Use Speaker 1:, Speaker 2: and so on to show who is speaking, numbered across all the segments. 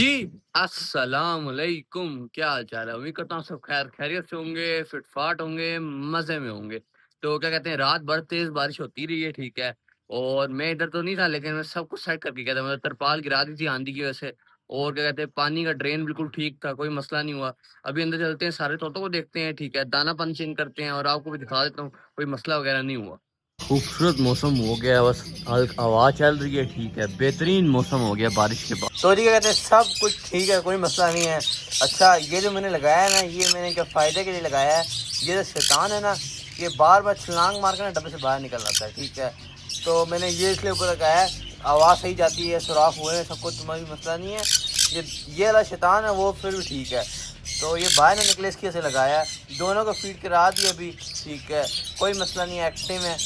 Speaker 1: जी, अस्सलाम वालेकुम। क्या हाल चाल है? उम्मीद करता हूँ सब खैर खैरियत से होंगे, फिट-फाट होंगे, मज़े में होंगे। तो क्या कहते हैं, रात भर तेज़ बारिश होती रही है, ठीक है। और मैं इधर तो नहीं था, लेकिन मैं सब कुछ सेट करके गया था। मतलब तरपाल गिरा दी थी आँधी की वजह से। और क्या कहते हैं, पानी का ड्रेन बिल्कुल ठीक था, कोई मसला नहीं हुआ। अभी अंदर चलते हैं, सारे तोतों को देखते हैं, ठीक है। दाना-पानी चेंज करते हैं और आपको भी दिखा देता हूँ, कोई मसला वगैरह नहीं हुआ। खूबसूरत मौसम हो गया है, बस हवा चल रही है, ठीक है। बेहतरीन मौसम हो गया बारिश के बाद।
Speaker 2: तो जी क्या कहते हैं, सब कुछ ठीक है, कोई मसला नहीं है। अच्छा, ये जो मैंने लगाया है ना, ये मैंने क्या फ़ायदे के लिए लगाया है। ये जो शैतान है ना, ये बार बार छलांग मार कर ना डब्बे से बाहर निकल आता है, ठीक है। तो मैंने ये इसलिए ऊपर लगाया है, आवाज़ सही जाती है, सुराख हुए हैं, सब कुछ, तुम्हारी मसला नहीं है। ये वाला शैतान है वो फिर भी ठीक है। तो ये बाहर ना निकले इसकी वजह से लगाया है। दोनों को फीड करा दी अभी, ठीक है, कोई मसला नहीं है, एक्टिव है।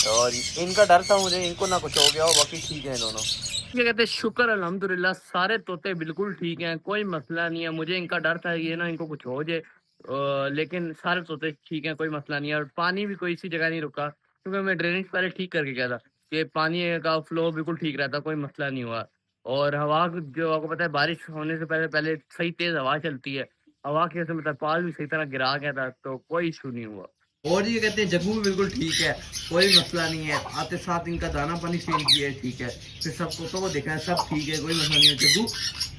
Speaker 2: और इनका डर था मुझे, इनको ना कुछ हो गया हो, बाकी ठीक है दोनों।
Speaker 1: क्या कहते हैं, शुक्र अल्हम्दुलिल्लाह सारे तोते बिल्कुल ठीक हैं, कोई मसला नहीं है। मुझे इनका डर था ये ना इनको कुछ हो जाए, लेकिन सारे तोते ठीक हैं, कोई मसला नहीं है। और पानी भी कोई सी जगह नहीं रुका, क्योंकि मैं ड्रेनेज पहले ठीक करके गया था कि पानी का फ्लो बिल्कुल ठीक रहता, कोई मसला नहीं हुआ। और हवा जो आपको पता है, बारिश होने से पहले पहले सही तेज हवा चलती है। हवा की वजह से मतलब पाल भी सही तरह गिरा गया था, तो कोई इशू नहीं हुआ।
Speaker 2: और ये कहते हैं जग्गू भी बिल्कुल ठीक है, कोई मसला नहीं है। आते साथ इनका दाना पानी चेंज किया है, ठीक है। फिर सब तोतों को देखा है, सब ठीक है, कोई मसला नहीं है। जग्गू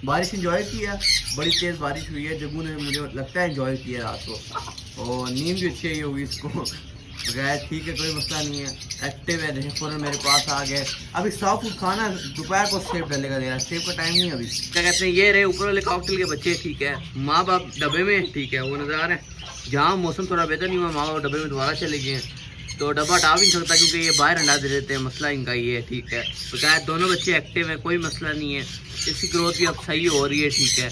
Speaker 2: बारिश इंजॉय किया, बड़ी तेज़ बारिश हुई है, जग्गू ने मुझे लगता है इंजॉय किया रात को, और नींद भी अच्छी आई होगी इसको। तो गया ठीक है, कोई मसला नहीं है, एक्टिव है। देखें फ़ौरन मेरे पास आ गए। अभी साफ फूड खाना दोपहर को सेब डलेगा, देगा सेब का टाइम नहीं है अभी।
Speaker 1: क्या कहते हैं, ये रहे ऊपर वाले कॉकटेल के बच्चे, ठीक है। माँ बाप डब्बे में, ठीक है, वो नजर आ रहे हैं। जहाँ मौसम थोड़ा बेहतर नहीं हुआ, माँ बाप डब्बे में दोबारा चले गए हैं। तो डब्बा हटा भी नहीं सकता, क्योंकि ये बाहर अंडा दे देते हैं, मसला इनका ये है, ठीक है। तो क्या है, दोनों बच्चे एक्टिव हैं, कोई मसला नहीं है। इसकी ग्रोथ भी अब सही हो रही है, ठीक है।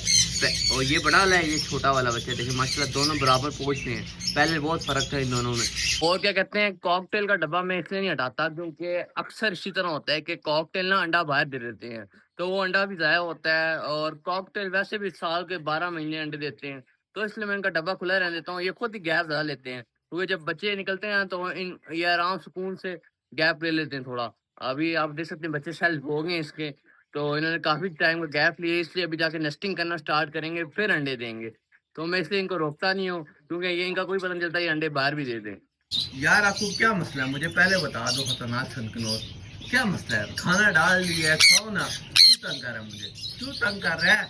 Speaker 1: और ये बड़ा वाला है, ये छोटा वाला बच्चा, देखिए माशाल्लाह दोनों बराबर पहुँच रहे हैं। पहले बहुत फ़र्क था इन दोनों में। और क्या कहते हैं, कॉकटेल का डब्बा मैं इसलिए नहीं हटाता, क्योंकि अक्सर इसी तरह होता है कि कॉकटेल ना अंडा बाहर दे देते हैं, तो वो अंडा भी ज़ाया होता है। और कॉकटेल वैसे भी साल के 12 महीने अंडे देते हैं, तो इसलिए मैं इनका डब्बा खुला रहने देता हूँ। ये खुद ही गैप ज़्यादा लेते हैं, क्योंकि जब बच्चे निकलते हैं तो ये आराम सुकून से गैप ले लेते हैं थोड़ा। अभी आप देख सकते हैं बच्चे सेल हो गए हैं इसके, तो इन्होंने काफ़ी टाइम का गैप लिए, इसलिए अभी जाके नेस्टिंग करना स्टार्ट करेंगे, फिर अंडे देंगे। तो मैं इसलिए इनको रोकता नहीं हूँ, क्योंकि ये इनका कोई पता नहीं चलता, ये अंडे बाहर भी दे दें।
Speaker 2: यार आपको क्या मसला है, मुझे पहले बता दो। खतरनाक सनकनोर, क्या मसला है? खाना डाल दिया है, खाओ ना। क्यों तंग कर रहा है मुझे, क्यों तंग कर रहा है?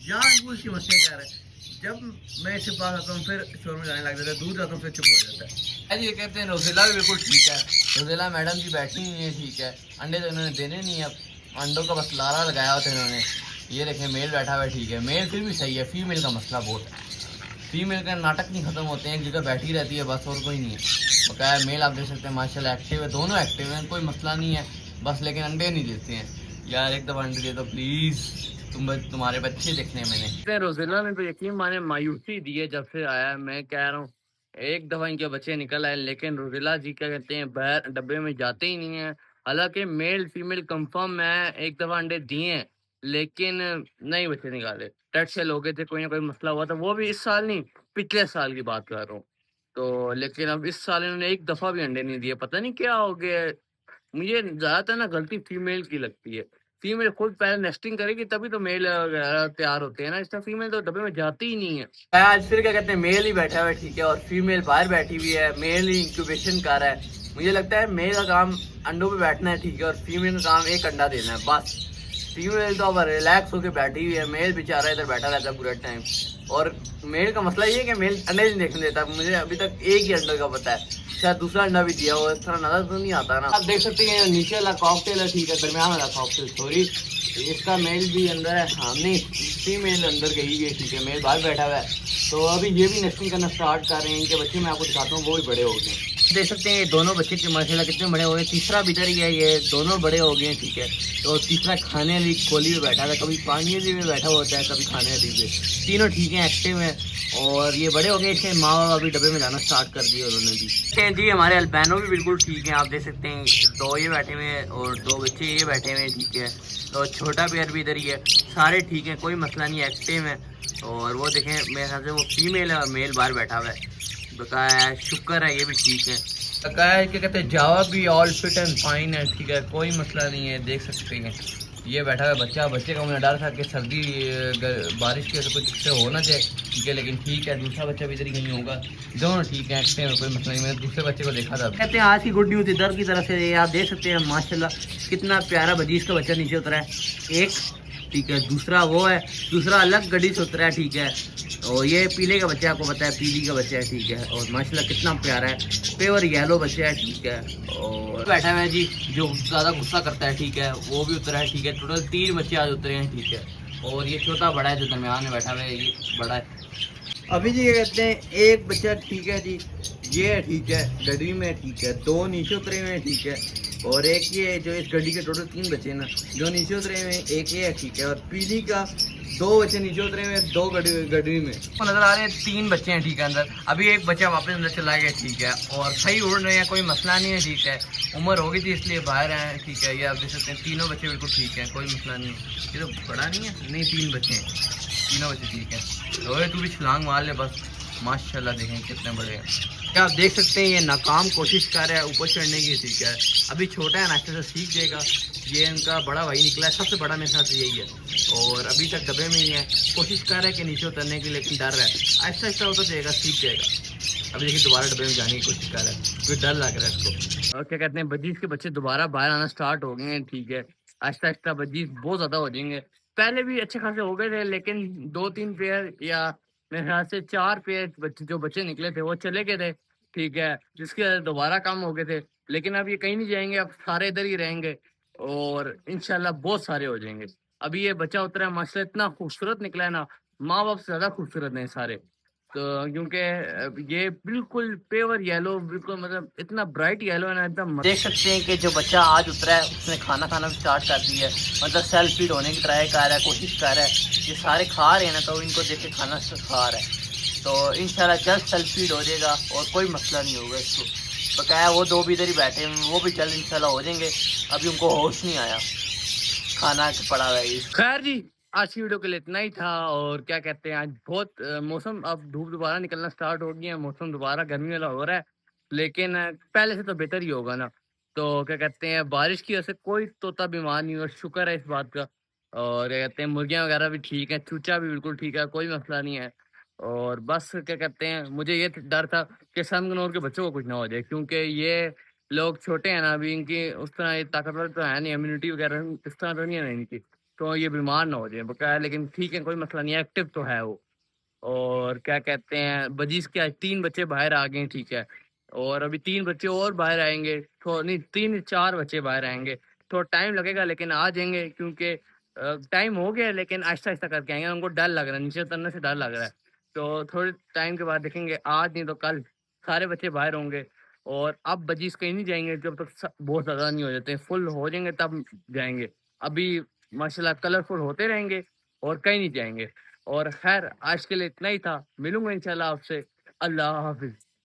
Speaker 2: जानबूझ की मस्ती कर रहा है। जब मैं इसके पास आता हूँ फिर शोर में जाने लग जाता है, दूर जाता हूँ फिर चुप हो जाता है। अरे ये कहते हैं रोजेला भी बिल्कुल ठीक है। रोजेला मैडम जी बैठी हुई है, ठीक है। अंडे तो इन्होंने देने नहीं है, अब अंडों का बस लारा लगाया होता है इन्होंने। ये देखें मेल बैठा हुआ है, ठीक है। मेल फिर भी सही है, फीमेल का मसला बहुत है। फीमेल का नाटक नहीं खत्म होते हैं, एक जगह बैठी रहती है बस, और कोई नहीं है। बकाया मेल आप देख सकते हैं माशाल्लाह एक्टिव है, दोनों एक्टिव हैं, कोई मसला नहीं है। बस लेकिन अंडे नहीं देते हैं। यार एक दफ़ा अंडे दे दो प्लीज़, तुम्हारे बच्चे देखने मैंने।
Speaker 1: रोजिला ने तो यकीन माने मायूसी दी है जब से आया है। मैं कह रहा हूँ एक दफा इनके बच्चे निकल आए, लेकिन रोजिला जी क्या कहते हैं, बाहर डब्बे में जाते ही नहीं है। हालांकि मेल फीमेल कंफर्म मैं एक दफा अंडे दिए हैं, लेकिन नहीं बच्चे निकाले। टेट सेल हो गए थे, कोई ना कोई मसला हुआ था, वो भी इस साल नहीं, पिछले साल की बात कर रहा हूँ। तो लेकिन अब इस साल इन्होंने एक दफा भी अंडे नहीं दिए, पता नहीं क्या हो गया है। मुझे ज़्यादातर ना गलती फीमेल की लगती है। फीमेल खुद पहले नेस्टिंग करेगी तभी तो मेल वगैरह तैयार होते हैं ना, इसमें फीमेल तो डब्बे में जाती ही नहीं है।
Speaker 2: आज फिर क्या कहते हैं, मेल ही बैठा हुआ है, ठीक है, और फीमेल बाहर बैठी हुई है। मेल ही इंक्यूबेशन कर रहा है। मुझे लगता है मेल का काम अंडों पे बैठना है, ठीक है, और फीमेल का काम एक अंडा देना है बस। फीमेल तो अब रिलैक्स होकर बैठी हुई है, मेल बेचारा इधर बैठा रहता है पूरा टाइम। और मेल का मसला ये है कि मेल अंडे नहीं देखने देता। मुझे अभी तक एक ही अंडे का पता है, शायद दूसरा अंडा भी दिया हो, इस तरह नजर तो नहीं आता ना। आप देख सकते हैं नीचे वाला कॉकटेल है, ठीक है, दरमियान वाला कॉकटेल, सॉरी, इसका मेल भी अंदर है। हाँ नहीं, फीमेल अंदर गई है, ठीक है, मेल बाहर बैठा हुआ है। तो अभी ये भी नेस्टिंग करना स्टार्ट कर रहे हैं। इनके बच्चे मैं आपको दिखाता हूँ, वो भी बड़े हो गए। देख सकते हैं ये दोनों बच्चे के माशाल्लाह कितने बड़े हो गए। तीसरा भी इधर ही है, ये दोनों बड़े हो गए हैं, ठीक है। तो तीसरा खाने वाली खोली में बैठा था, कभी पानी वाली में बैठा होता है, कभी खाने वाली में। तीनों ठीक हैं, एक्टिव हैं, और ये बड़े हो गए। इसके माँ बाप अभी डब्बे में जाना स्टार्ट कर दिए उन्होंने भी। जी हमारे अल्बानो भी बिल्कुल ठीक हैं, आप देख सकते हैं, दो ये बैठे हुए हैं और दो बच्चे ये बैठे हुए हैं, ठीक है। तो छोटा पेयर भी इधर ही है, सारे ठीक हैं, कोई मसला नहीं, एक्टिव है। और वो देखें मेरे ख्याल से वो फीमेल है और मेल बाहर बैठा हुआ है। बकाया शुक्र है ये भी ठीक है। बकाया क्या कहते हैं, जावा भी ऑल फिट एंड फाइन है, ठीक है, कोई मसला नहीं है, देख सकते हैं।
Speaker 1: ये बैठा हुआ बच्चा, बच्चे का मुझे डर था कि सर्दी बारिश की वजह से कुछ से होना चाहिए, ठीक है, लेकिन ठीक है। दूसरा बच्चा भी इधर ही कहीं होगा, दोनों ठीक है, कोई मसला नहीं। मैंने दूसरे बच्चे को देखा था। कहते हैं आज की गुड न्यूज़ इधर की तरफ से आप देख सकते हैं माशाल्लाह कितना प्यारा बजीज का बच्चा नीचे उतरा है एक, ठीक है। दूसरा वो है, दूसरा अलग गड्डी से उतरा है, ठीक है। और ये पीले का बच्चा, आपको पता है पीली का बच्चा है, ठीक है। और माशाल्लाह कितना प्यारा है, पेवर येलो बच्चा है, ठीक है। और बैठा हुआ है जी जो ज़्यादा गुस्सा करता है, ठीक है, वो भी उतरा है, ठीक है। टोटल 3 बच्चे आज उतरे हैं, ठीक है। और ये छोटा बड़ा है जो दरमियान में बैठा हुआ है, ये बड़ा है। अभी जी क्या कहते हैं एक बच्चा, ठीक है जी, ये है, ठीक है, गड्डी में, ठीक है। 2 नीचे उतरे हुए हैं, ठीक है। और एक ये जो इस गड्डी के टोटल 3 बच्चे ना, जो नीचे उतरे हुए हैं, एक ये है, ठीक है। और पीली का 2 बच्चे नीचे उतरे हुए हैं, 2 गड्डी में नजर आ रहे हैं। 3 बच्चे हैं, ठीक है, अंदर। अभी एक बच्चा वापस अंदर चला गया, ठीक है। और सही उड़ रहे हैं, कोई मसला नहीं है, ठीक है। उम्र हो गई थी इसलिए बाहर हैं, ठीक है। ये आप देख सकते हैं तीनों बच्चे बिल्कुल ठीक है, कोई मसला नहीं है। ये तो बड़ा नहीं है, नहीं 3 बच्चे हैं, तीनों बच्चे ठीक है। रोए तू भी छलांग मार ले बस, माशाल्लाह देखें कितने बड़े हैं। क्या आप देख सकते हैं ये नाकाम कोशिश कर रहा है ऊपर चढ़ने की, ठीक है। अभी छोटा है, नाश्ते से सीख जाएगा। ये इनका बड़ा भाई निकला है, सबसे बड़ा मेरे साथ यही है। और अभी तक डब्बे में ही है, कोशिश कर रहा है कि नीचे उतरने की, लेकिन डर रहा है। आहिस्ता आहिस्ता उतर जाएगा, सीख जाएगा। अभी देखिए दोबारा डब्बे में जाने की कोशिश कर रहा है, क्योंकि डर लग रहा है इसको। और क्या कहते हैं बजीज के बच्चे दोबारा बाहर आना स्टार्ट हो गए हैं, ठीक है। आहिस्ता आहिस्ता बजीज बहुत ज़्यादा हो जाएंगे। पहले भी अच्छे खासे हो गए थे, लेकिन 2-3 पेयर या मेरे ख्याल से 4 पेयर बच्चे जो बच्चे निकले थे वो चले गए थे, ठीक है, जिसके वजह से दोबारा कम हो गए थे। लेकिन अब ये कहीं नहीं जाएंगे, अब सारे इधर ही रहेंगे और इंशाल्लाह बहुत सारे हो जाएंगे। अभी ये बच्चा उतरा है, माशाल्लाह इतना खूबसूरत निकला है ना, माँ बाप से ज़्यादा खूबसूरत हैं सारे। तो क्योंकि ये बिल्कुल पेवर येलो, बिल्कुल मतलब इतना ब्राइट येलो है ना, एकदम। देख सकते हैं कि जो बच्चा आज उतरा है उसने खाना खाना स्टार्ट कर दिया है, मतलब सेल्फ फीड होने की ट्राई कर रहा है, कोशिश कर रहा है। ये सारे खा रहे हैं ना, तो इनको देख के खाना खा रहा है। तो इंशाल्लाह जल्द सेल्फ फीड हो जाएगा और कोई मसला नहीं होगा इसको। तो क्या है वो 2 भी इधर ही बैठे हैं, वो भी जल्द इंशाल्लाह हो जाएंगे। अभी उनको होश नहीं आया, खाना पड़ा हुआ है। खैर जी, आज की वीडियो के लिए इतना ही था। और क्या कहते हैं आज बहुत मौसम, अब धूप दोबारा निकलना स्टार्ट हो गई है, मौसम दोबारा गर्मी वाला हो रहा है, लेकिन पहले से तो बेहतर ही होगा ना। तो क्या कहते हैं बारिश की वजह से कोई तोता बीमार नहीं हुआ, शुक्र है इस बात का। और क्या कहते हैं मुर्गियाँ वगैरह भी ठीक है, चूचा भी बिल्कुल ठीक है, कोई मसला नहीं है। और बस क्या कहते हैं मुझे ये डर था कि सनगनोर के बच्चों को कुछ ना हो जाए, क्योंकि ये लोग छोटे हैं ना, अभी इनकी उस तरह ये ताकतवर तो है नहीं, इम्यूनिटी वगैरह इस तरह तो नहीं है ना इनकी, तो ये बीमार ना हो जाए बकाया। लेकिन ठीक है, कोई मसला नहीं है, एक्टिव तो है वो। और क्या कहते हैं बजीज के आज 3 बच्चे बाहर आ गए हैं, ठीक है। और अभी 3 बच्चे और बाहर आएंगे, तो नहीं 3-4 बच्चे बाहर आएंगे। थोड़ा टाइम लगेगा लेकिन आ जाएंगे, क्योंकि टाइम हो गया है, लेकिन आहिस्ता आहिस्ता करके आएंगे। उनको डर लग रहा है, नीचे उतरने से डर लग रहा है। तो थोड़े टाइम के बाद देखेंगे, आज नहीं तो कल सारे बच्चे बाहर होंगे। और अब बजीज कहीं नहीं जाएंगे जब तक बहुत ज़्यादा नहीं हो जाते, फुल हो जाएंगे तब जाएंगे। अभी माशाल्लाह कलरफुल होते रहेंगे और कहीं नहीं जाएंगे। और खैर आज के लिए इतना ही था, मिलूंगा इंशाल्लाह आपसे। अल्लाह हाफिज।